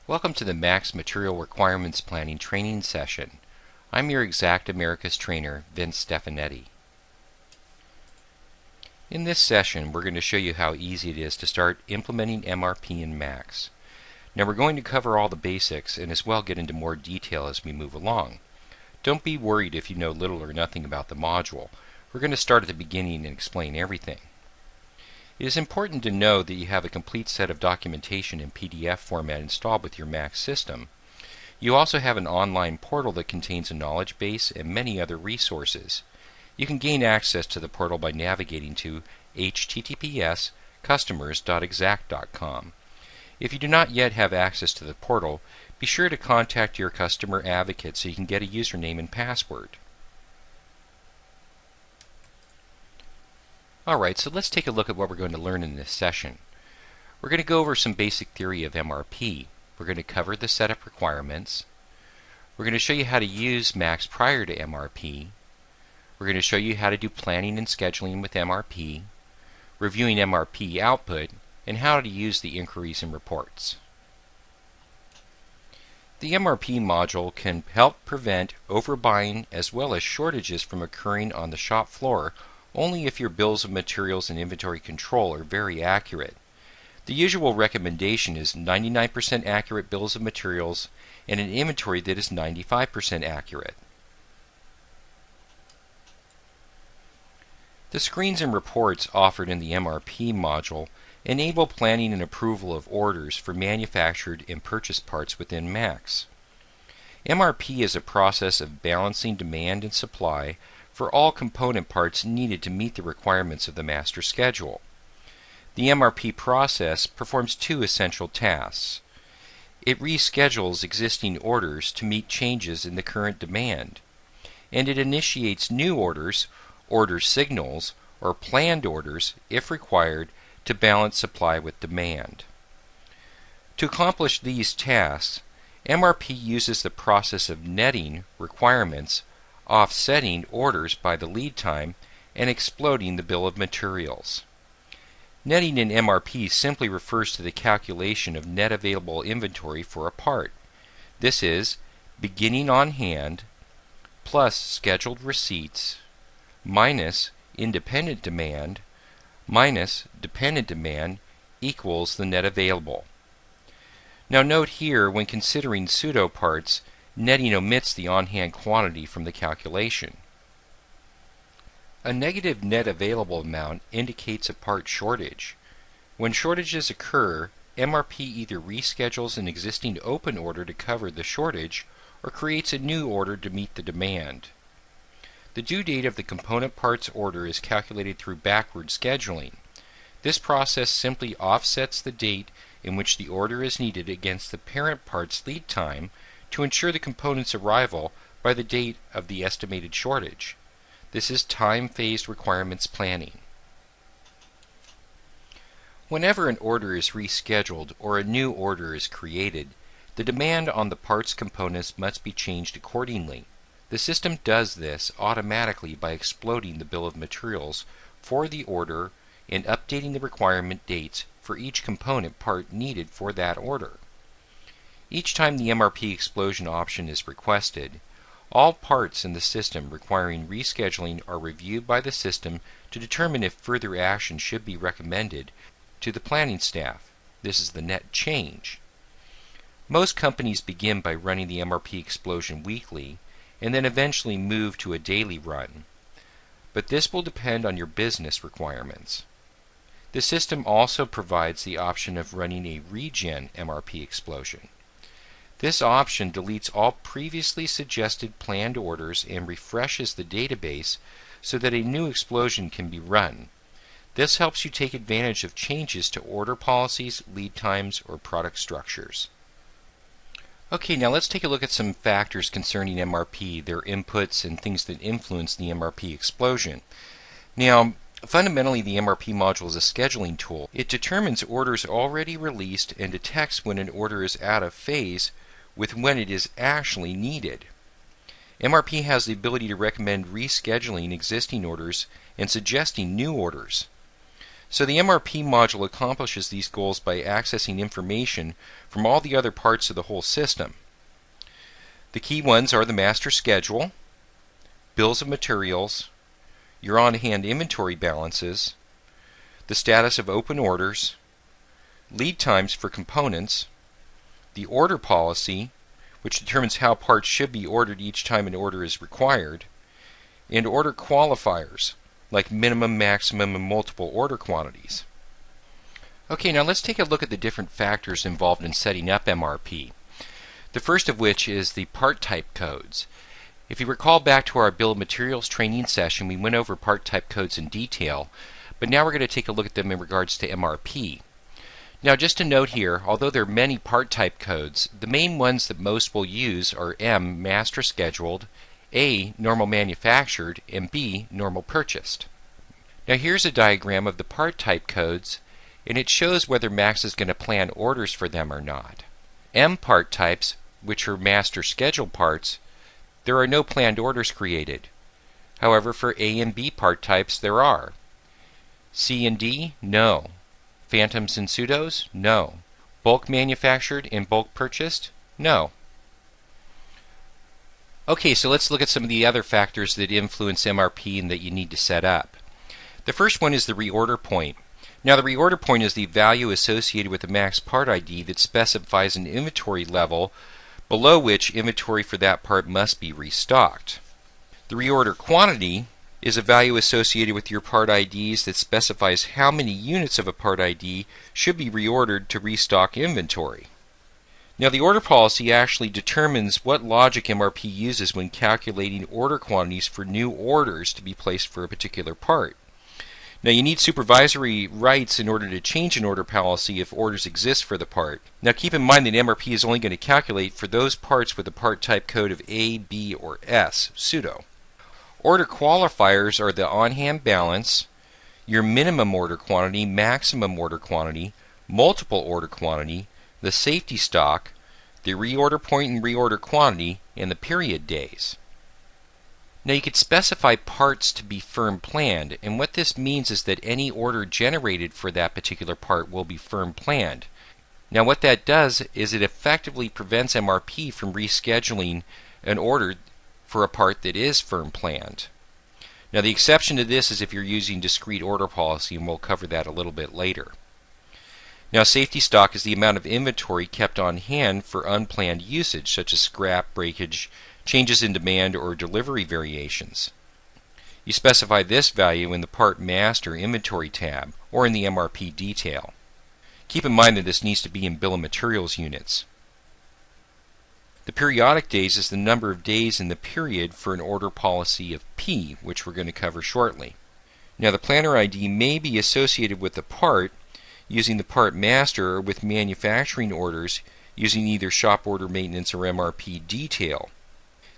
Welcome to the MAX Material Requirements Planning training session. I'm your Exact Americas trainer, Vince Stefanetti. In this session, we're going to show you how easy it is to start implementing MRP in MAX. Now we're going to cover all the basics and as well get into more detail as we move along. Don't be worried if you know little or nothing about the module. We're going to start at the beginning and explain everything. It is important to know that you have a complete set of documentation in PDF format installed with your MAX system. You also have an online portal that contains a knowledge base and many other resources. You can gain access to the portal by navigating to https://customers.exact.com. If you do not yet have access to the portal, be sure to contact your customer advocate so you can get a username and password. Alright, so let's take a look at what we're going to learn in this session. We're going to go over some basic theory of MRP. We're going to cover the setup requirements. We're going to show you how to use MAX prior to MRP. We're going to show you how to do planning and scheduling with MRP, reviewing MRP output, and how to use the inquiries and reports. The MRP module can help prevent overbuying as well as shortages from occurring on the shop floor only if your bills of materials and inventory control are very accurate. The usual recommendation is 99% accurate bills of materials and an inventory that is 95% accurate. The screens and reports offered in the MRP module enable planning and approval of orders for manufactured and purchased parts within MAX. MRP is a process of balancing demand and supply for all component parts needed to meet the requirements of the master schedule. The MRP process performs two essential tasks. It reschedules existing orders to meet changes in the current demand, and it initiates new orders, order signals, or planned orders, if required, to balance supply with demand. To accomplish these tasks, MRP uses the process of netting requirements, offsetting orders by the lead time, and exploding the bill of materials. Netting in MRP simply refers to the calculation of net available inventory for a part. This is beginning on hand plus scheduled receipts minus independent demand minus dependent demand equals the net available. Now note here, when considering pseudo parts, netting omits the on-hand quantity from the calculation. A negative net available amount indicates a part shortage. When shortages occur, MRP either reschedules an existing open order to cover the shortage or creates a new order to meet the demand. The due date of the component parts order is calculated through backward scheduling. This process simply offsets the date in which the order is needed against the parent part's lead time to ensure the component's arrival by the date of the estimated shortage. This is time-phased requirements planning. Whenever an order is rescheduled or a new order is created, the demand on the parts components must be changed accordingly. The system does this automatically by exploding the bill of materials for the order and updating the requirement dates for each component part needed for that order. Each time the MRP explosion option is requested, all parts in the system requiring rescheduling are reviewed by the system to determine if further action should be recommended to the planning staff. This is the net change. Most companies begin by running the MRP explosion weekly and then eventually move to a daily run. But this will depend on your business requirements. The system also provides the option of running a regen MRP explosion. This option deletes all previously suggested planned orders and refreshes the database so that a new explosion can be run. This helps you take advantage of changes to order policies, lead times, or product structures. Okay, now let's take a look at some factors concerning MRP, their inputs, and things that influence the MRP explosion. Now, fundamentally, the MRP module is a scheduling tool. It determines orders already released and detects when an order is out of phase with when it is actually needed. MRP has the ability to recommend rescheduling existing orders and suggesting new orders. So the MRP module accomplishes these goals by accessing information from all the other parts of the whole system. The key ones are the master schedule, bills of materials, your on-hand inventory balances, the status of open orders, lead times for components, the order policy, which determines how parts should be ordered each time an order is required, and order qualifiers, like minimum, maximum, and multiple order quantities. Okay, now let's take a look at the different factors involved in setting up MRP. The first of which is the part type codes. If you recall back to our bill of materials training session, we went over part type codes in detail, but now we're going to take a look at them in regards to MRP. Now just a note here, although there are many part type codes, the main ones that most will use are M, master scheduled, A, normal manufactured, and B, normal purchased. Now here's a diagram of the part type codes, and it shows whether Max is going to plan orders for them or not. M part types, which are master scheduled parts, there are no planned orders created. However, for A and B part types there are. C and D, no. Phantoms and pseudos, no. Bulk manufactured and bulk purchased, no. Okay, so let's look at some of the other factors that influence MRP and that you need to set up. The first one is the reorder point. Now the reorder point is the value associated with the Max part ID that specifies an inventory level below which inventory for that part must be restocked. The reorder quantity is a value associated with your part IDs that specifies how many units of a part ID should be reordered to restock inventory. Now the order policy actually determines what logic MRP uses when calculating order quantities for new orders to be placed for a particular part. Now you need supervisory rights in order to change an order policy if orders exist for the part. Now keep in mind that MRP is only going to calculate for those parts with a part type code of A, B, or S, pseudo. Order qualifiers are the on-hand balance, your minimum order quantity, maximum order quantity, multiple order quantity, the safety stock, the reorder point and reorder quantity, and the period days. Now you could specify parts to be firm planned, and what this means is that any order generated for that particular part will be firm planned. Now what that does is it effectively prevents MRP from rescheduling an order for a part that is firm planned. Now the exception to this is if you're using discrete order policy, and we'll cover that a little bit later. Now safety stock is the amount of inventory kept on hand for unplanned usage, such as scrap, breakage, changes in demand, or delivery variations. You specify this value in the Part Master Inventory tab or in the MRP detail. Keep in mind that this needs to be in bill of materials units. The periodic days is the number of days in the period for an order policy of P, which we're going to cover shortly. Now the planner ID may be associated with the part using the Part Master or with manufacturing orders using either shop order maintenance or MRP detail.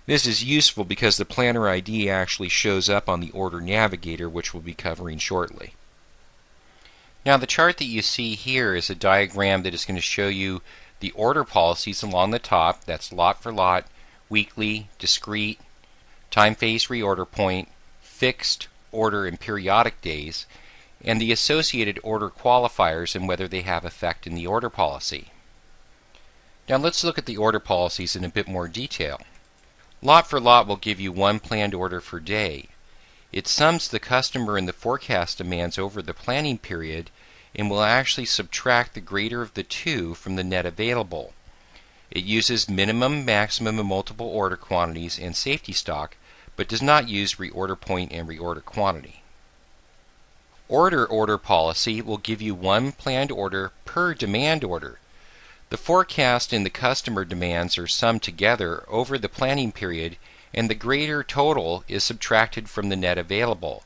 This is useful because the planner ID actually shows up on the order navigator, which we'll be covering shortly. Now the chart that you see here is a diagram that is going to show you the order policies along the top. That's lot for lot, weekly, discrete, time phase reorder point, fixed, order, and periodic days, and the associated order qualifiers and whether they have effect in the order policy. Now let's look at the order policies in a bit more detail. Lot for lot will give you one planned order per day. It sums the customer and the forecast demands over the planning period and will actually subtract the greater of the two from the net available. It uses minimum, maximum, and multiple order quantities and safety stock, but does not use reorder point and reorder quantity. Order policy will give you one planned order per demand order. The forecast and the customer demands are summed together over the planning period, and the greater total is subtracted from the net available.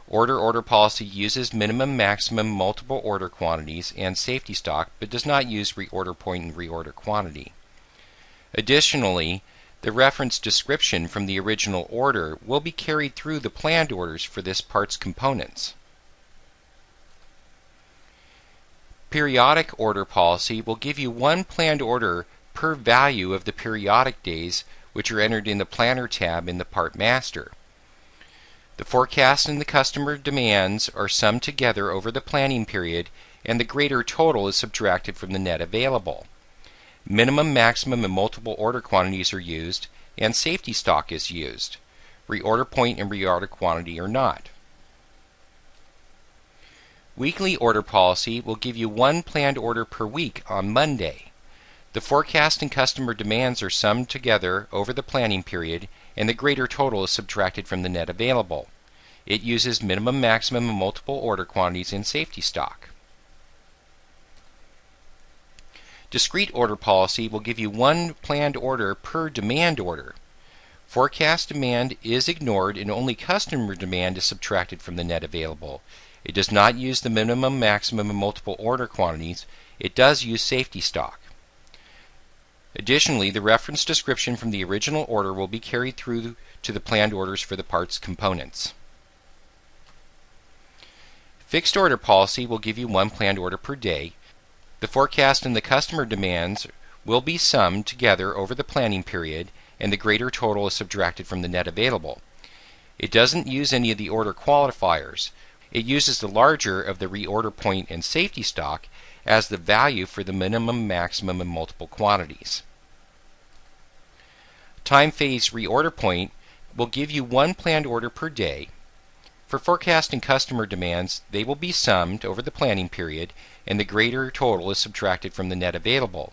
Order policy uses minimum, maximum, multiple order quantities and safety stock, but does not use reorder point and reorder quantity. Additionally, the reference description from the original order will be carried through the planned orders for this part's components. Periodic order policy will give you one planned order per value of the periodic days, which are entered in the Planner tab in the Part Master. The forecast and the customer demands are summed together over the planning period, and the greater total is subtracted from the net available. Minimum, maximum, and multiple order quantities are used, and safety stock is used. Reorder point and reorder quantity are not. Weekly order policy will give you one planned order per week on Monday. The forecast and customer demands are summed together over the planning period, and the greater total is subtracted from the net available. It uses minimum, maximum, and multiple order quantities and safety stock. Discrete order policy will give you one planned order per demand order. Forecast demand is ignored and only customer demand is subtracted from the net available. It does not use the minimum, maximum, and multiple order quantities. It does use safety stock. Additionally, the reference description from the original order will be carried through to the planned orders for the parts components. Fixed order policy will give you one planned order per day. The forecast and the customer demands will be summed together over the planning period, and the greater total is subtracted from the net available. It doesn't use any of the order qualifiers. It uses the larger of the reorder point and safety stock as the value for the minimum, maximum, and multiple quantities. Time phase reorder point will give you one planned order per day. For forecast and customer demands, they will be summed over the planning period, and the greater total is subtracted from the net available.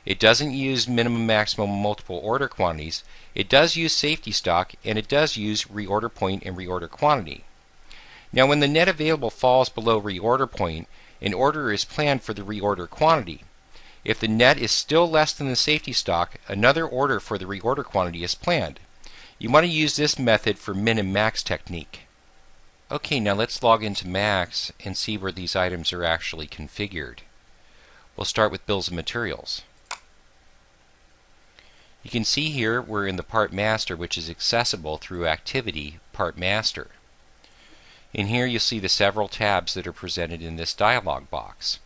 It doesn't use minimum, maximum, and multiple order quantities. It does use safety stock, and it does use reorder point and reorder quantity. Now, when the net available falls below reorder point, an order is planned for the reorder quantity. If the net is still less than the safety stock, another order for the reorder quantity is planned. You want to use this method for min and max technique. Okay, now let's log into Max and see where these items are actually configured. We'll start with bills of materials. You can see here we're in the Part Master, which is accessible through Activity Part Master. In here you'll see the several tabs that are presented in this dialog box.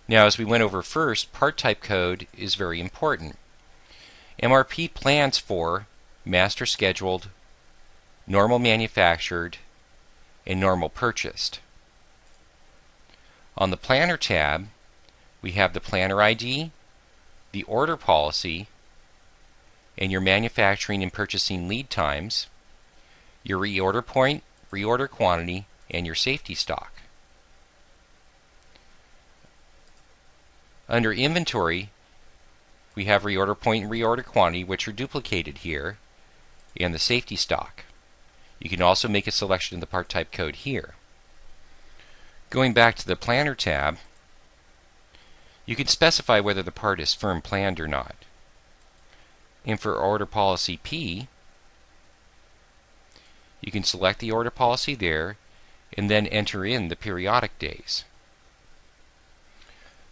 Now, as we went over first, part type code is very important. MRP plans for master scheduled, normal manufactured, and normal purchased. On the Planner tab, we have the Planner ID, the order policy, and your manufacturing and purchasing lead times, your reorder point, reorder quantity, and your safety stock. Under Inventory, we have reorder point and reorder quantity, which are duplicated here, and the safety stock. You can also make a selection of the part type code here. Going back to the Planner tab, you can specify whether the part is firm planned or not. And for Order Policy P, you can select the order policy there and then enter in the periodic days.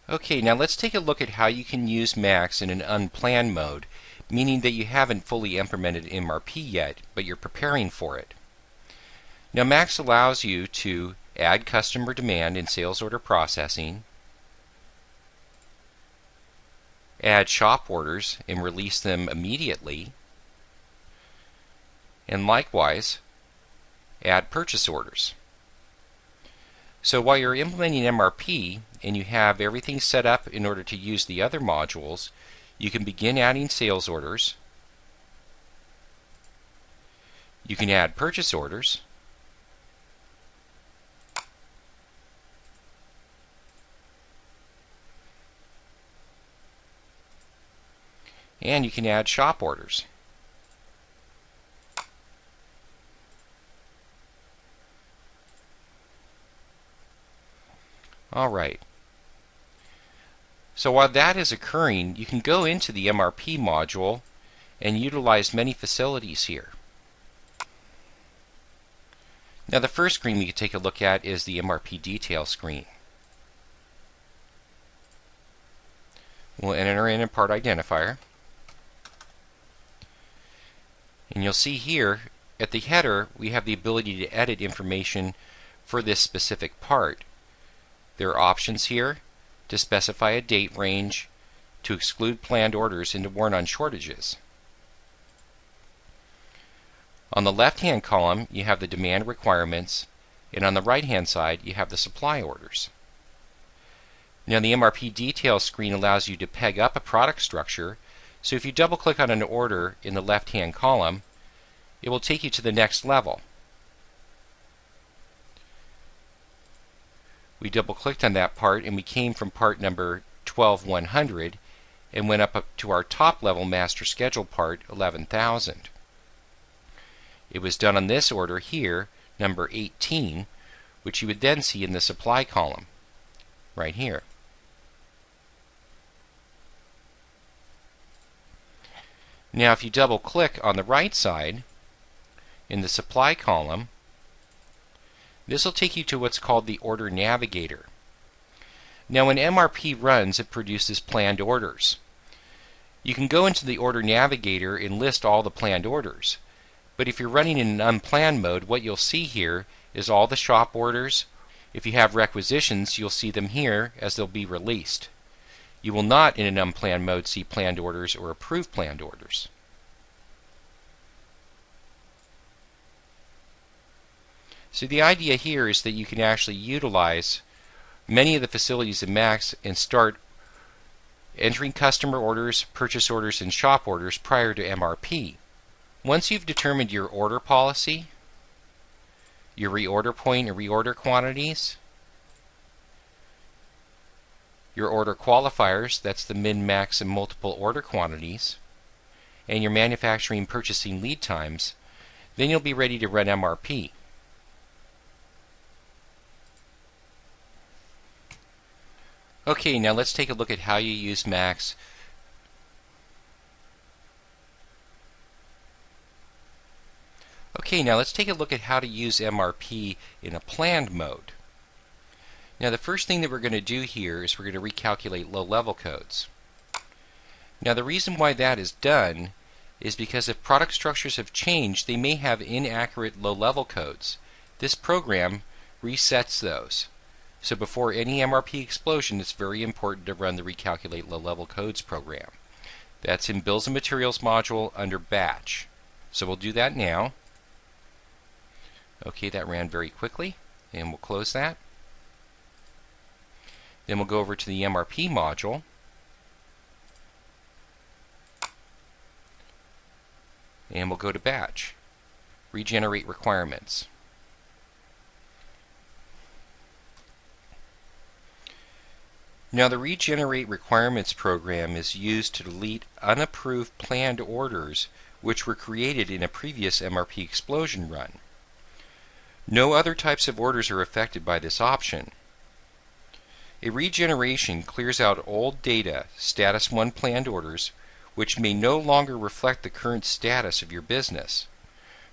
Okay, now let's take a look at how you can use Max in an unplanned mode, meaning that you haven't fully implemented MRP yet, but you're preparing for it. Now, Max allows you to add customer demand in sales order processing, add shop orders and release them immediately, and likewise add purchase orders. So while you're implementing MRP and you have everything set up in order to use the other modules, you can begin adding sales orders, you can add purchase orders, and you can add shop orders. Alright. So while that is occurring, you can go into the MRP module and utilize many facilities here. Now, the first screen we can take a look at is the MRP detail screen. We'll enter in a part identifier. And you'll see here at the header we have the ability to edit information for this specific part. There are options here to specify a date range, to exclude planned orders, and to warn on shortages. On the left-hand column, you have the demand requirements, and on the right-hand side, you have the supply orders. Now, the MRP details screen allows you to peg up a product structure, so if you double-click on an order in the left-hand column, it will take you to the next level. We double-clicked on that part, and we came from part number 12100 and went up to our top-level master schedule part, 11,000. It was done on this order here, number 18, which you would then see in the supply column, right here. Now, if you double-click on the right side, in the supply column, this will take you to what's called the Order Navigator. Now, when MRP runs, it produces planned orders. You can go into the Order Navigator and list all the planned orders. But if you're running in an unplanned mode, what you'll see here is all the shop orders. If you have requisitions, you'll see them here as they'll be released. You will not, in an unplanned mode, see planned orders or approved planned orders. So the idea here is that you can actually utilize many of the facilities in MAX and start entering customer orders, purchase orders, and shop orders prior to MRP. Once you've determined your order policy, your reorder point and reorder quantities, your order qualifiers, that's the min, max, and multiple order quantities, and your manufacturing purchasing lead times, then you'll be ready to run MRP. Okay, now let's take a look at how you use MAX. Okay, now let's take a look at how to use MRP in a planned mode. Now, the first thing that we're going to do here is we're going to recalculate low-level codes. Now, the reason why that is done is because if product structures have changed, they may have inaccurate low-level codes. This program resets those. So before any MRP explosion, it's very important to run the Recalculate Low-Level Codes program. That's in Bills and Materials module under Batch. So we'll do that now. Okay, that ran very quickly, and we'll close that. Then we'll go over to the MRP module. And we'll go to Batch. Regenerate Requirements. Now, the Regenerate Requirements program is used to delete unapproved planned orders which were created in a previous MRP explosion run. No other types of orders are affected by this option. A regeneration clears out old data, status 1 planned orders, which may no longer reflect the current status of your business.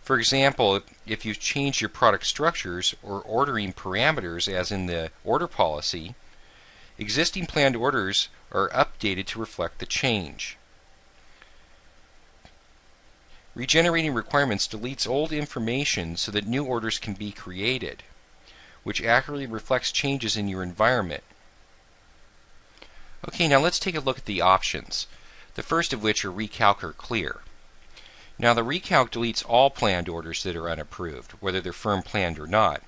For example, if you've changed your product structures or ordering parameters as in the order policy, existing planned orders are updated to reflect the change. Regenerating requirements deletes old information so that new orders can be created, which accurately reflects changes in your environment. Okay, now let's take a look at the options, the first of which are Recalc or Clear. Now, the Recalc deletes all planned orders that are unapproved, whether they're firm planned or not,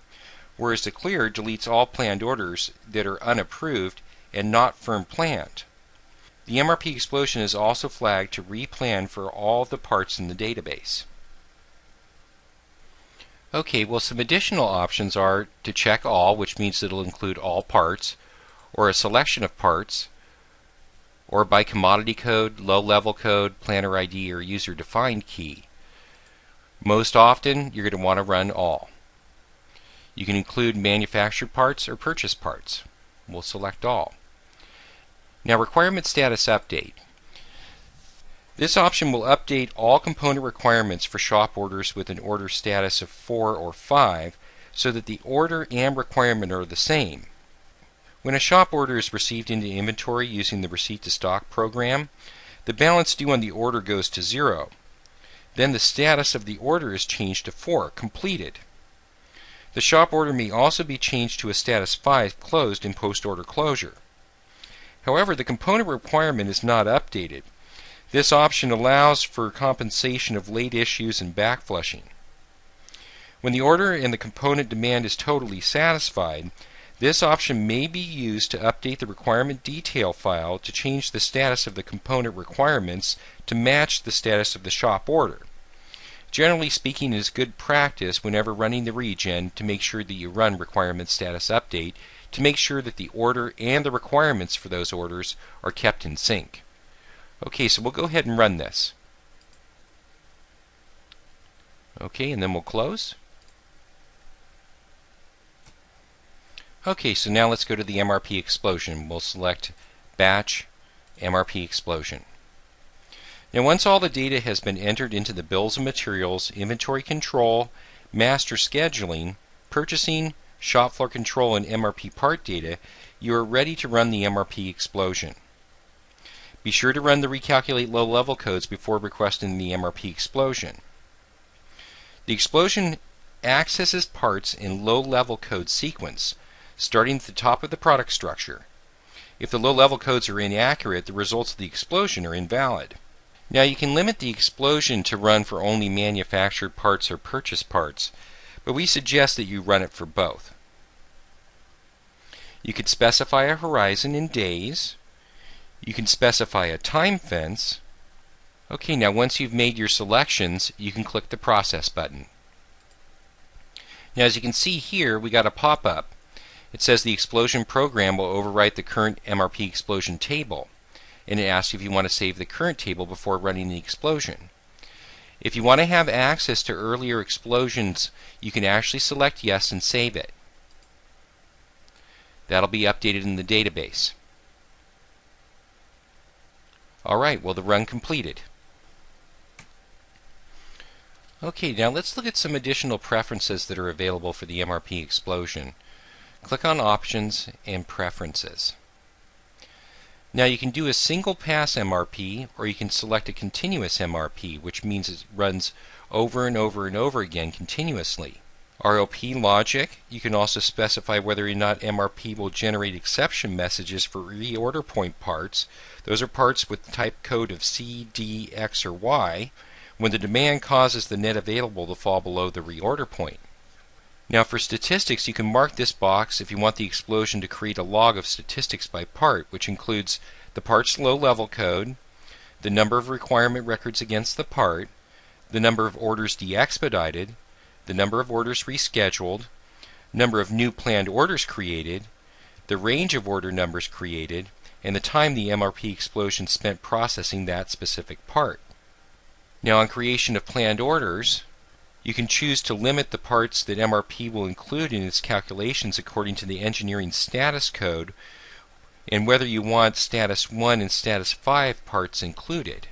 whereas the Clear deletes all planned orders that are unapproved and not firm planned. The MRP explosion is also flagged to replan for all the parts in the database. Okay, well, some additional options are to check all, which means it'll include all parts, or a selection of parts, or by commodity code, low-level code, planner ID, or user-defined key. Most often, you're going to want to run all. You can include manufactured parts or purchase parts. We'll select all. Now, Requirement Status Update. This option will update all component requirements for shop orders with an order status of 4 or 5 so that the order and requirement are the same. When a shop order is received into inventory using the Receipt to Stock program, the balance due on the order goes to 0. Then the status of the order is changed to 4, completed. The shop order may also be changed to a status 5, closed, in post-order closure. However, the component requirement is not updated. This option allows for compensation of late issues and backflushing. When the order and the component demand is totally satisfied, this option may be used to update the requirement detail file to change the status of the component requirements to match the status of the shop order. Generally speaking, it is good practice whenever running the regen to make sure that you run requirement status update to make sure that the order and the requirements for those orders are kept in sync. Okay, so we'll go ahead and run this. Okay, and then we'll close. Okay, so now let's go to the MRP explosion. We'll select Batch MRP Explosion. Now once all the data has been entered into the bills of materials, inventory control, master scheduling, purchasing, shop floor control, and MRP part data, you are ready to run the MRP explosion. Be sure to run the recalculate low-level codes before requesting the MRP explosion. The explosion accesses parts in low-level code sequence, starting at the top of the product structure. If the low-level codes are inaccurate, the results of the explosion are invalid. Now you can limit the explosion to run for only manufactured parts or purchase parts, but we suggest that you run it for both. You could specify a horizon in days. You can specify a time fence. Okay, now once you've made your selections, you can click the Process button. Now as you can see here, we got a pop-up. It says the explosion program will overwrite the current MRP explosion table, and it asks if you want to save the current table before running the explosion. If you want to have access to earlier explosions, you can actually select yes and save it. That'll be updated in the database. Alright, well, the run completed. Okay, now let's look at some additional preferences that are available for the MRP explosion. Click on Options and Preferences. Now you can do a single pass MRP, or you can select a continuous MRP, which means it runs over and over and over again continuously. ROP logic, you can also specify whether or not MRP will generate exception messages for reorder point parts. Those are parts with type code of C, D, X, or Y, when the demand causes the net available to fall below the reorder point. Now for statistics, you can mark this box if you want the explosion to create a log of statistics by part, which includes the part's low-level code, the number of requirement records against the part, the number of orders de-expedited, the number of orders rescheduled, number of new planned orders created, the range of order numbers created, and the time the MRP explosion spent processing that specific part. Now on creation of planned orders, you can choose to limit the parts that MRP will include in its calculations according to the engineering status code, and whether you want status 1 and status 5 parts included.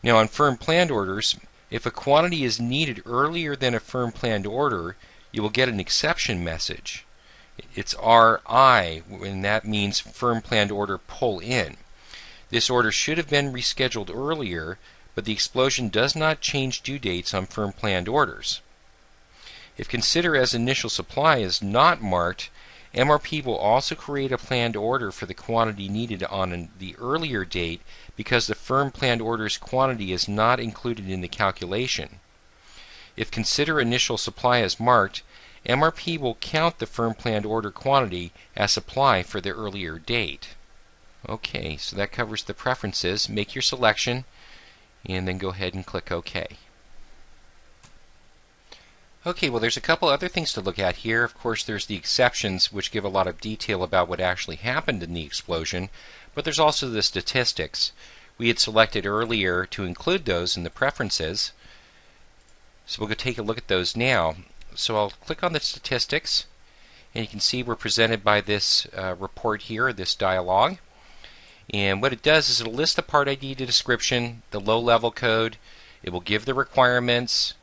Now on firm planned orders, if a quantity is needed earlier than a firm planned order, you will get an exception message. It's RI, and that means firm planned order pull in. This order should have been rescheduled earlier, but the explosion does not change due dates on firm planned orders. If consider as initial supply is not marked, MRP will also create a planned order for the quantity needed on the earlier date because the firm planned order's quantity is not included in the calculation. If consider initial supply is marked, MRP will count the firm planned order quantity as supply for the earlier date. Okay, so that covers the preferences. Make your selection and then go ahead and click OK. Okay, well there's a couple other things to look at here. Of course there's the exceptions, which give a lot of detail about what actually happened in the explosion, but there's also the statistics. We had selected earlier to include those in the preferences, so we'll go take a look at those now. So I'll click on the statistics, and you can see we're presented by this report here, this dialog. And what it does is it'll list the part ID, the description, the low-level code. It will give the requirements,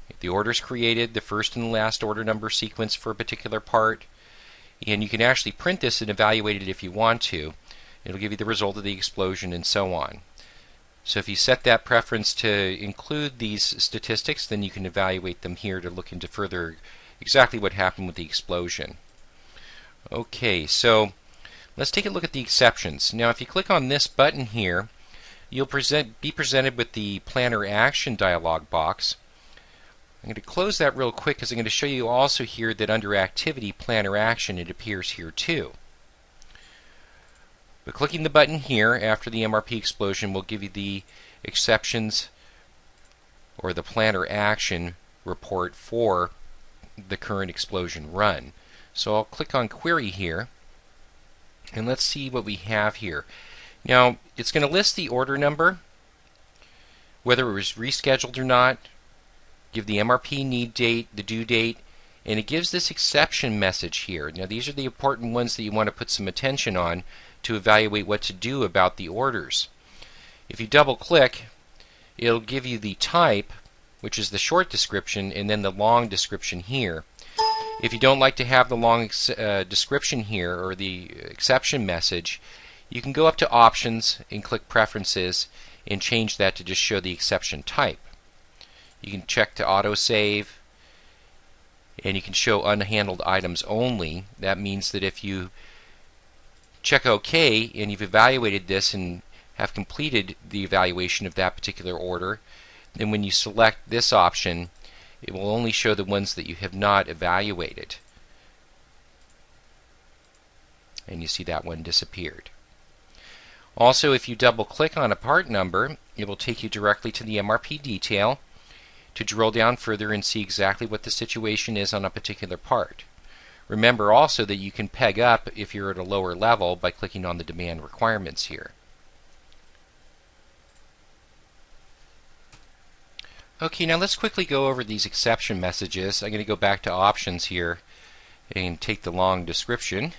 if the order's created, the first and the last order number sequence for a particular part. And you can actually print this and evaluate it if you want to. It'll give you the result of the explosion and so on. So if you set that preference to include these statistics, then you can evaluate them here to look into further exactly what happened with the explosion. Okay, so let's take a look at the exceptions. Now if you click on this button here, you'll be presented with the Planner Action dialog box. I'm going to close that real quick because I'm going to show you also here that under Activity, Planner Action, it appears here too. But clicking the button here after the MRP explosion will give you the exceptions or the Planner Action report for the current explosion run. So I'll click on Query here, and let's see what we have here. Now, it's going to list the order number, whether it was rescheduled or not, give the MRP need date, the due date, and it gives this exception message here. Now, these are the important ones that you want to put some attention on to evaluate what to do about the orders. If you double click, it'll give you the type, which is the short description, and then the long description here. If you don't like to have the long description here, or the exception message, you can go up to Options and click Preferences and change that to just show the exception type. You can check to autosave, and you can show unhandled items only. That means that if you check OK and you've evaluated this and have completed the evaluation of that particular order, then when you select this option, it will only show the ones that you have not evaluated. And you see that one disappeared. Also, if you double click on a part number, it will take you directly to the MRP detail to drill down further and see exactly what the situation is on a particular part. Remember also that you can peg up if you're at a lower level by clicking on the demand requirements here. Okay, now let's quickly go over these exception messages. I'm going to go back to Options here and take the long description.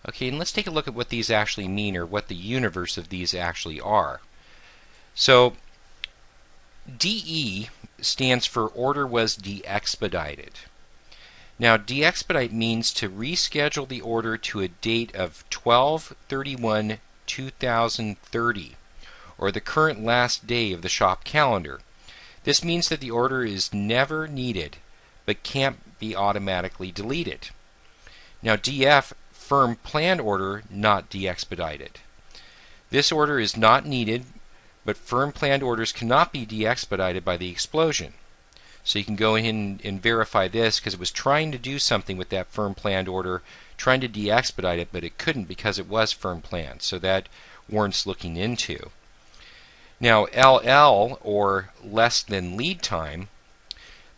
Okay, and let's take a look at what these actually mean, or what the universe of these actually are. So, DE stands for Order was de-expedited. Now, de-expedite means to reschedule the order to a date of 12/31/2030, or the current last day of the shop calendar. This means that the order is never needed, but can't be automatically deleted. Now, DF, Firm Planned Order, not de-expedited. This order is not needed, but firm planned orders cannot be de-expedited by the explosion. So you can go in and verify this, because it was trying to do something with that firm planned order, trying to de-expedite it, but it couldn't because it was firm planned. So that warrants looking into. Now, LL, or less than lead time,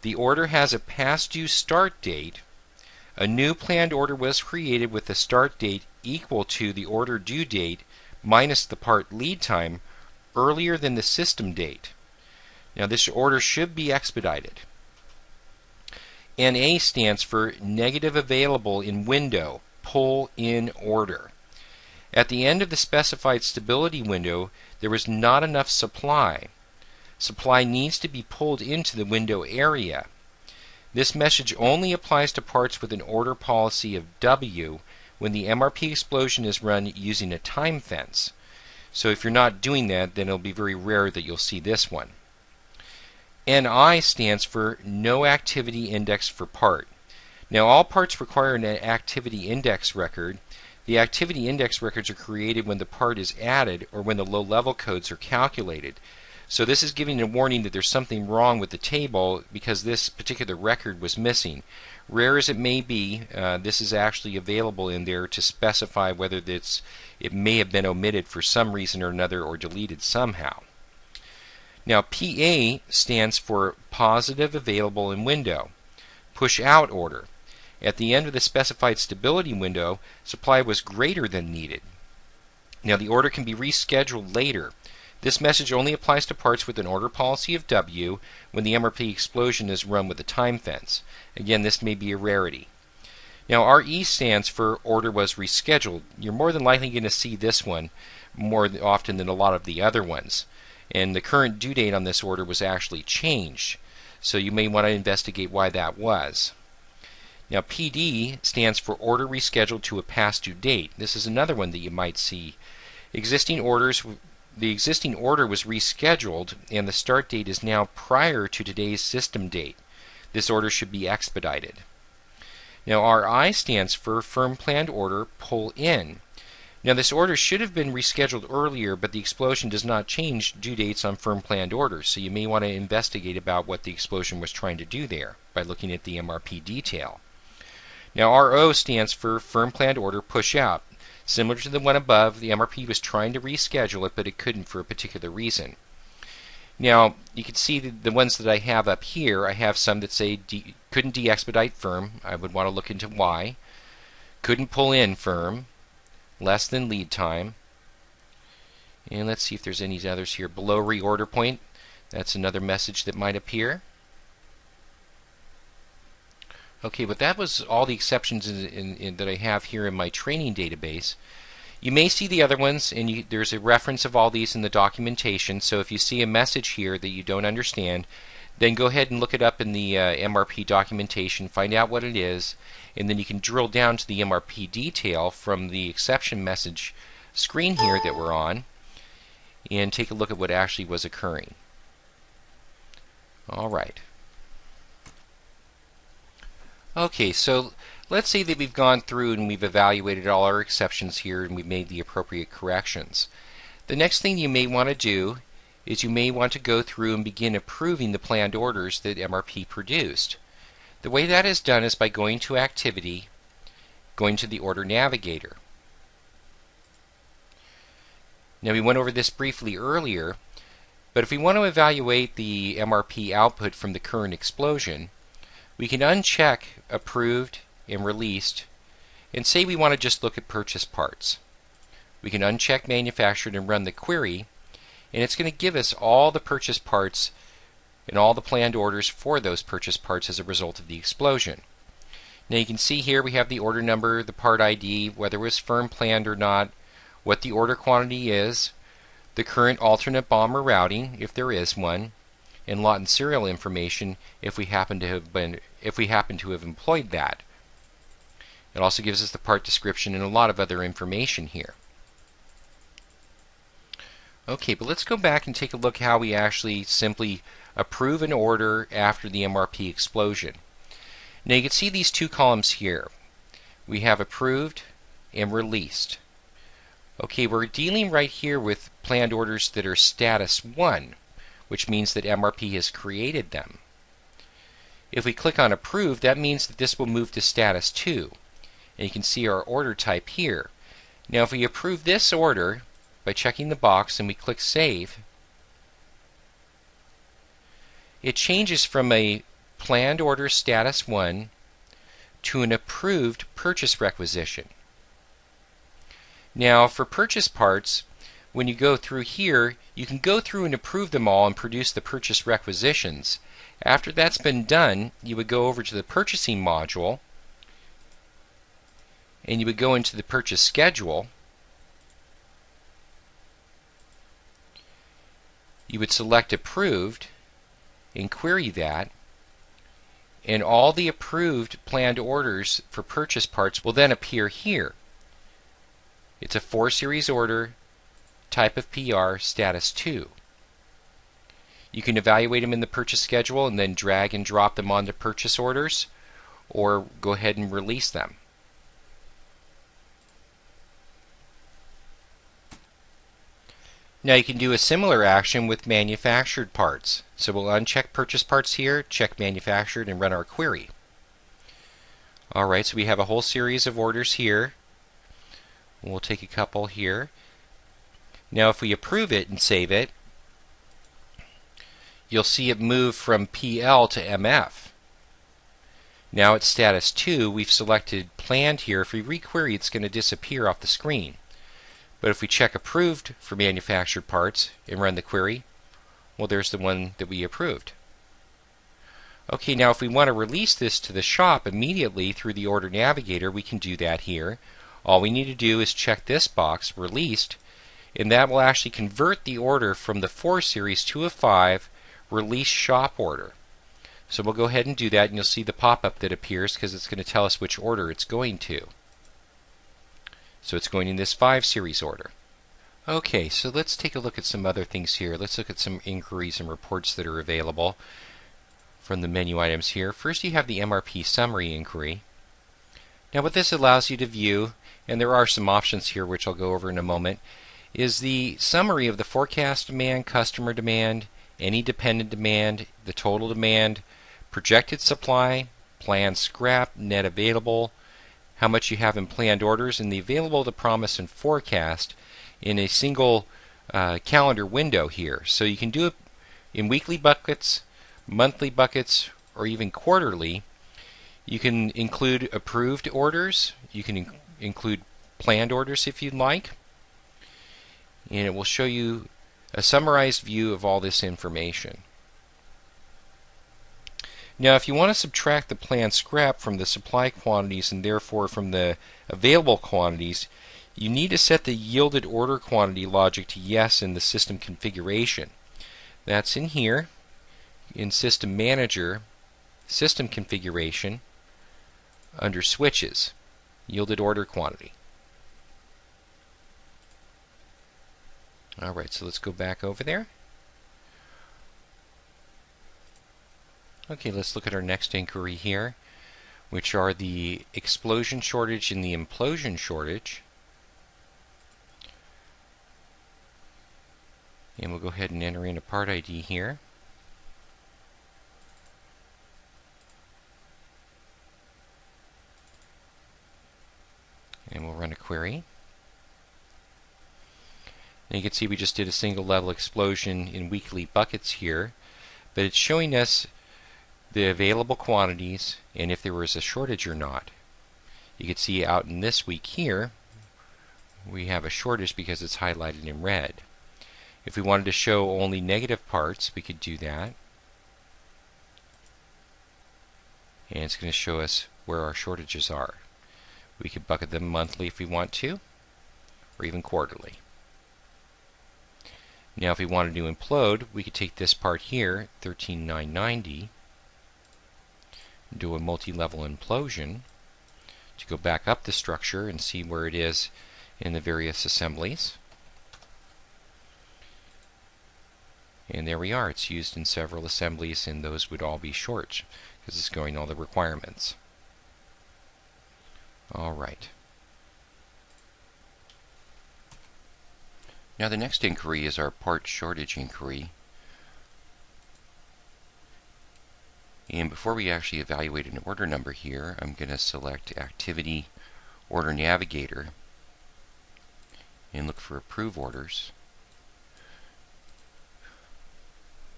the order has a past due start date. A new planned order was created with a start date equal to the order due date minus the part lead time earlier than the system date. Now, this order should be expedited. NA stands for Negative Available in Window, Pull in Order. At the end of the specified stability window, there was not enough supply. Supply needs to be pulled into the window area. This message only applies to parts with an order policy of W when the MRP explosion is run using a time fence. So if you're not doing that, then it'll be very rare that you'll see this one. NI stands for No Activity Index for Part. Now, all parts require an activity index record. The activity index records are created when the part is added or when the low-level codes are calculated. So this is giving a warning that there's something wrong with the table because this particular record was missing. Rare as it may be, this is actually available in there to specify whether it may have been omitted for some reason or another or deleted somehow. Now, PA stands for Positive Available in Window. Push out order. At the end of the specified stability window, supply was greater than needed. Now, the order can be rescheduled later. This message only applies to parts with an order policy of W when the MRP explosion is run with a time fence. Again, this may be a rarity. Now, RE stands for Order was rescheduled. You're more than likely going to see this one more often than a lot of the other ones. And the current due date on this order was actually changed. So you may want to investigate why that was. Now, PD stands for Order rescheduled to a past due date. This is another one that you might see. The existing order was rescheduled, and the start date is now prior to today's system date. This order should be expedited. Now, RI stands for Firm Planned Order Pull In. Now this order should have been rescheduled earlier, but the explosion does not change due dates on firm planned orders, so you may want to investigate about what the explosion was trying to do there by looking at the MRP detail. Now RO stands for firm planned order push out. Similar to the one above, the MRP was trying to reschedule it, but it couldn't for a particular reason. Now, you can see the ones that I have up here. I have some that say couldn't de-expedite firm. I would want to look into why. Couldn't pull in firm. Less than lead time. And let's see if there's any others here. Below reorder point. That's another message that might appear. Okay, but that was all the exceptions that I have here in my training database. You may see the other ones, and there's a reference of all these in the documentation, so if you see a message here that you don't understand, then go ahead and look it up in the MRP documentation, find out what it is, and then you can drill down to the MRP detail from the exception message screen here that we're on, and take a look at what actually was occurring. Alright. Okay, so let's say that we've gone through and we've evaluated all our exceptions here and we've made the appropriate corrections. The next thing you may want to do is you may want to go through and begin approving the planned orders that MRP produced. The way that is done is by going to Activity, going to the Order Navigator. Now we went over this briefly earlier, but if we want to evaluate the MRP output from the current explosion, we can uncheck Approved and Released and say we want to just look at purchase parts. We can uncheck Manufactured and run the query, and it's going to give us all the purchase parts and all the planned orders for those purchase parts as a result of the explosion. Now you can see here we have the order number, the part ID, whether it was firm planned or not, what the order quantity is, the current alternate BOM or routing, if there is one, and lot and serial information if we happen to have employed that. It also gives us the part description and a lot of other information here. Okay, but let's go back and take a look how we actually simply approve an order after the MRP explosion. Now you can see these two columns here. We have approved and released. Okay, we're dealing right here with planned orders that are status 1, which means that MRP has created them. If we click on Approve, that means that this will move to status 2. And you can see our order type here. Now if we approve this order by checking the box and we click Save, it changes from a planned order status 1 to an approved purchase requisition. Now for purchase parts, when you go through here, you can go through and approve them all and produce the purchase requisitions. After that's been done, you would go over to the purchasing module and you would go into the purchase schedule. You would select approved and query that, and all the approved planned orders for purchase parts will then appear here. It's a 4 series order, type of PR, status 2. You can evaluate them in the purchase schedule and then drag and drop them onto purchase orders, or go ahead and release them. Now you can do a similar action with manufactured parts. So we'll uncheck purchase parts here, check manufactured, and run our query. Alright, so we have a whole series of orders here. We'll take a couple here. Now if we approve it and save it, you'll see it move from PL to MF. Now at status 2, we've selected planned here. If we requery, it's going to disappear off the screen. But if we check approved for manufactured parts and run the query, well, there's the one that we approved. Okay, now if we want to release this to the shop immediately through the Order Navigator, we can do that here. All we need to do is check this box, Released, and that will actually convert the order from the 4 series to a 5 release shop order. So we'll go ahead and do that, and you'll see the pop-up that appears because it's going to tell us which order it's going to. So it's going in this 5 series order. Okay, so let's take a look at some other things here. Let's look at some inquiries and reports that are available from the menu items here. First you have the MRP summary inquiry. Now what this allows you to view, and there are some options here which I'll go over in a moment, is the summary of the forecast demand, customer demand, any dependent demand, the total demand, projected supply, planned scrap, net available, how much you have in planned orders, and the available to promise and forecast in a single calendar window here. So you can do it in weekly buckets, monthly buckets, or even quarterly. You can include approved orders. You can include planned orders if you'd like. And it will show you a summarized view of all this information. Now, if you want to subtract the planned scrap from the supply quantities and therefore from the available quantities, you need to set the yielded order quantity logic to yes in the system configuration. That's in here, in System Manager, System Configuration, under Switches, Yielded Order Quantity. Alright, so let's go back over there. Okay, let's look at our next inquiry here, which are the explosion shortage and the implosion shortage. And we'll go ahead and enter in a part ID here. And we'll run a query. And you can see we just did a single level explosion in weekly buckets here, but it's showing us the available quantities and if there was a shortage or not. You can see out in this week here we have a shortage because it's highlighted in red. If we wanted to show only negative parts, we could do that. And it's going to show us where our shortages are. We could bucket them monthly if we want to, or even quarterly. Now if we wanted to implode, we could take this part here, 13990, do a multi-level implosion to go back up the structure and see where it is in the various assemblies. And there we are. It's used in several assemblies, and those would all be short because it's going all the requirements. Alright. Now the next inquiry is our part shortage inquiry. And before we actually evaluate an order number here, I'm going to select Activity Order Navigator and look for Approve Orders.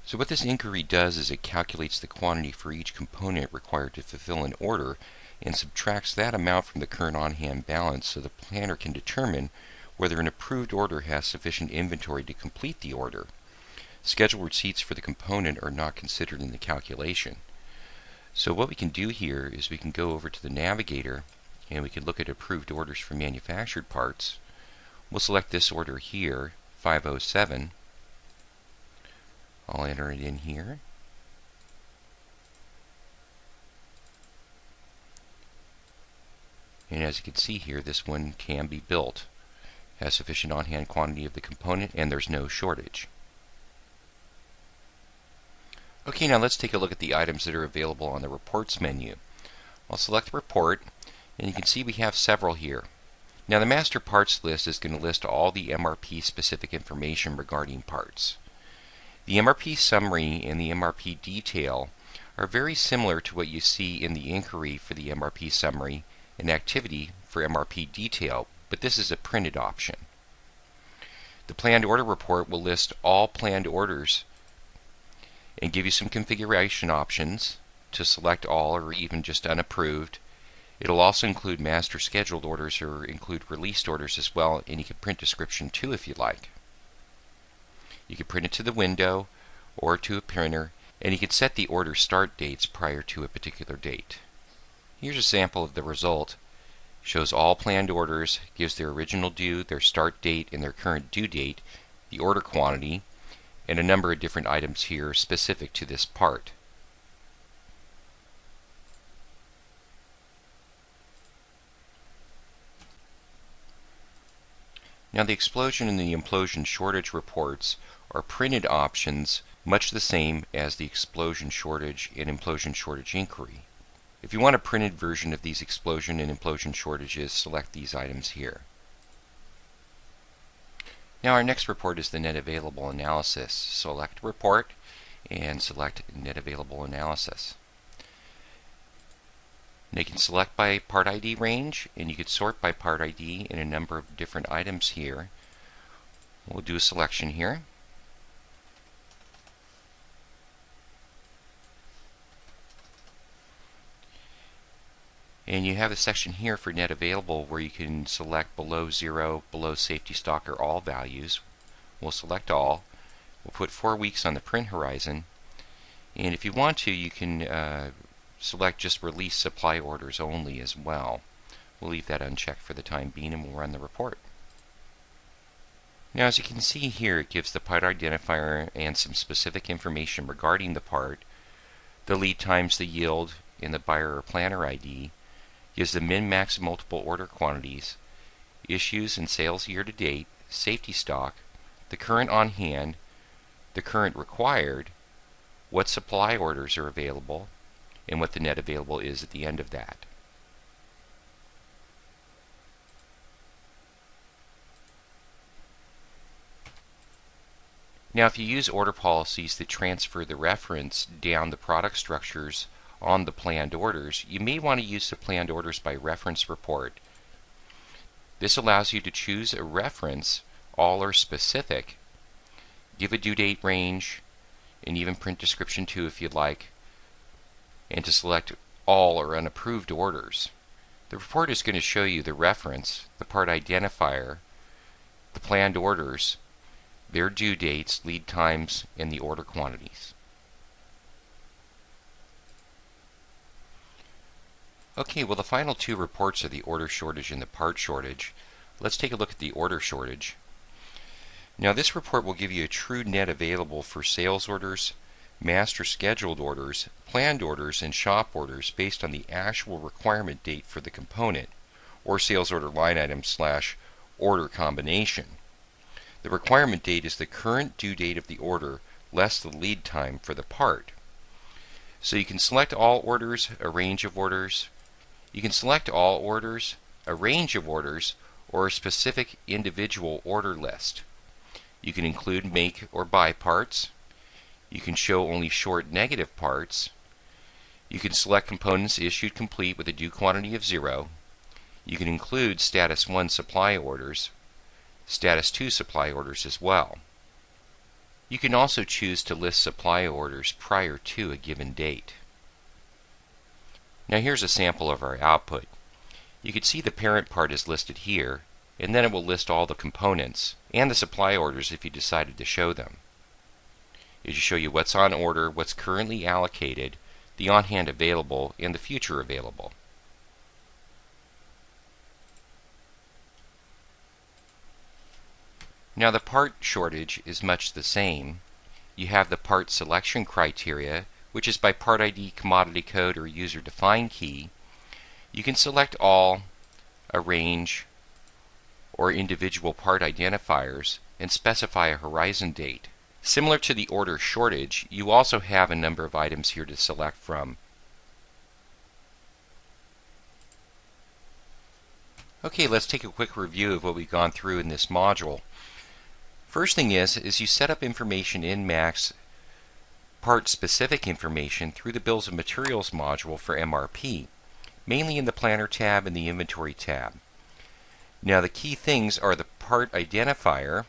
So what this inquiry does is it calculates the quantity for each component required to fulfill an order and subtracts that amount from the current on-hand balance so the planner can determine whether an approved order has sufficient inventory to complete the order. Scheduled receipts for the component are not considered in the calculation. So what we can do here is we can go over to the Navigator and we can look at approved orders for manufactured parts. We'll select this order here, 507. I'll enter it in here. And as you can see here, this one can be built. Has sufficient on-hand quantity of the component and there's no shortage. Okay, now let's take a look at the items that are available on the Reports menu. I'll select Report, and you can see we have several here. Now the master parts list is going to list all the MRP specific information regarding parts. The MRP summary and the MRP detail are very similar to what you see in the inquiry for the MRP summary and activity for MRP detail, but this is a printed option. The planned order report will list all planned orders and give you some configuration options to select all or even just unapproved. It'll also include master scheduled orders or include released orders as well, and you can print description too if you like. You can print it to the window or to a printer, and you can set the order start dates prior to a particular date. Here's a sample of the result. Shows all planned orders, gives their original due, their start date, and their current due date, the order quantity, and a number of different items here specific to this part. Now the explosion and the implosion shortage reports are printed options much the same as the explosion shortage and implosion shortage inquiry. If you want a printed version of these explosion and implosion shortages, select these items here. Now our next report is the net available analysis. Select report and select net available analysis. Now you can select by part ID range, and you can sort by part ID in a number of different items here. We'll do a selection here. And you have a section here for net available where you can select below 0, below safety stock, or all values. We'll select all. We'll put 4 weeks on the print horizon. And if you want to, you can select just release supply orders only as well. We'll leave that unchecked for the time being, and we'll run the report. Now as you can see here, it gives the part identifier and some specific information regarding the part, the lead times, the yield, and the buyer or planner ID. Gives the min-max multiple order quantities, issues and sales year to date, safety stock, the current on hand, the current required, what supply orders are available, and what the net available is at the end of that. Now if you use order policies that transfer the reference down the product structures on the planned orders, you may want to use the planned orders by reference report. This allows you to choose a reference, all or specific, give a due date range, and even print description too if you'd like, and to select all or unapproved orders. The report is going to show you the reference, the part identifier, the planned orders, their due dates, lead times, and the order quantities. Okay, well the final two reports are the order shortage and the part shortage. Let's take a look at the order shortage. Now this report will give you a true net available for sales orders, master scheduled orders, planned orders, and shop orders based on the actual requirement date for the component, or sales order line item / order combination. The requirement date is the current due date of the order less the lead time for the part. So you can select all orders, a range of orders. You can select all orders, a range of orders, or a specific individual order list. You can include make or buy parts. You can show only short negative parts. You can select components issued complete with a due quantity of 0. You can include status 1 supply orders, status 2 supply orders as well. You can also choose to list supply orders prior to a given date. Now here's a sample of our output. You can see the parent part is listed here, and then it will list all the components and the supply orders if you decided to show them. It will show you what's on order, what's currently allocated, the on-hand available, and the future available. Now the part shortage is much the same. You have the part selection criteria, which is by part ID, commodity code, or user-defined key. You can select all, a range, or individual part identifiers, and specify a horizon date. Similar to the order shortage, you also have a number of items here to select from. Okay, let's take a quick review of what we've gone through in this module. First thing is you set up information in MAX, part-specific information, through the Bills of Materials module for MRP, mainly in the Planner tab and the Inventory tab. Now the key things are the part identifier,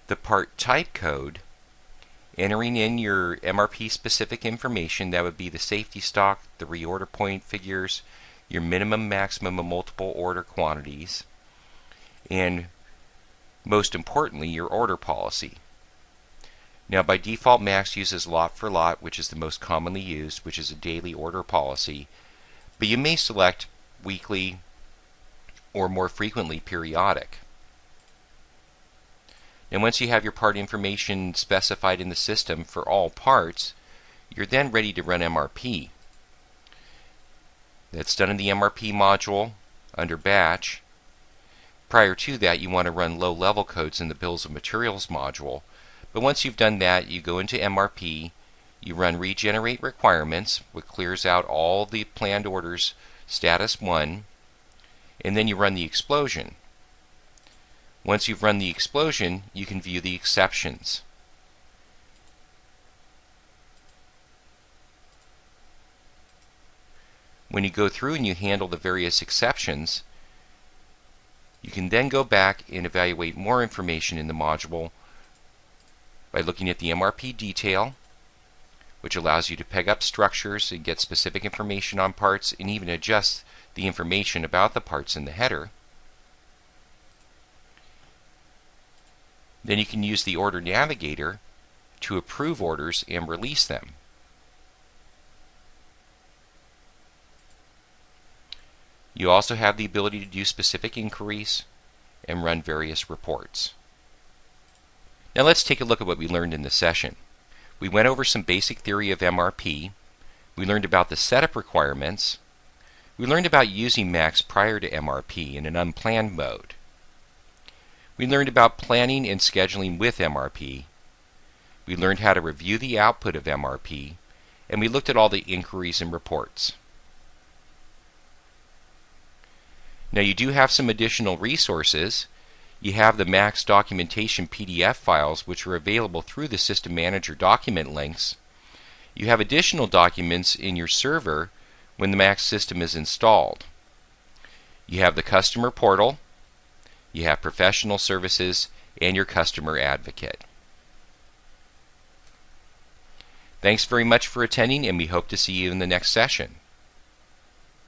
the part type code, entering in your MRP specific information, that would be the safety stock, the reorder point figures, your minimum, maximum, and multiple order quantities, and most importantly, your order policy. Now by default, MAX uses lot for lot, which is the most commonly used, which is a daily order policy, but you may select weekly or more frequently periodic. And once you have your part information specified in the system for all parts, you're then ready to run MRP. That's done in the MRP module under Batch. Prior to that, you want to run low-level codes in the Bills of Materials module. But once you've done that, you go into MRP, You run regenerate requirements, which clears out all the planned orders status 1, and then you run the explosion. Once you've run the explosion, you can view the exceptions. When you go through and you handle the various exceptions, you can then go back and evaluate more information in the module by looking at the MRP detail, which allows you to peg up structures and get specific information on parts and even adjust the information about the parts in the header. Then you can use the Order Navigator to approve orders and release them. You also have the ability to do specific inquiries and run various reports. Now let's take a look at what we learned in this session. We went over some basic theory of MRP. We learned about the setup requirements. We learned about using Max prior to MRP in an unplanned mode. We learned about planning and scheduling with MRP. We learned how to review the output of MRP, and we looked at all the inquiries and reports. Now you do have some additional resources. You have the Max documentation PDF files, which are available through the System Manager document links. You have additional documents in your server when the Max system is installed. You have the customer portal, you have professional services, and your customer advocate. Thanks very much for attending, and we hope to see you in the next session.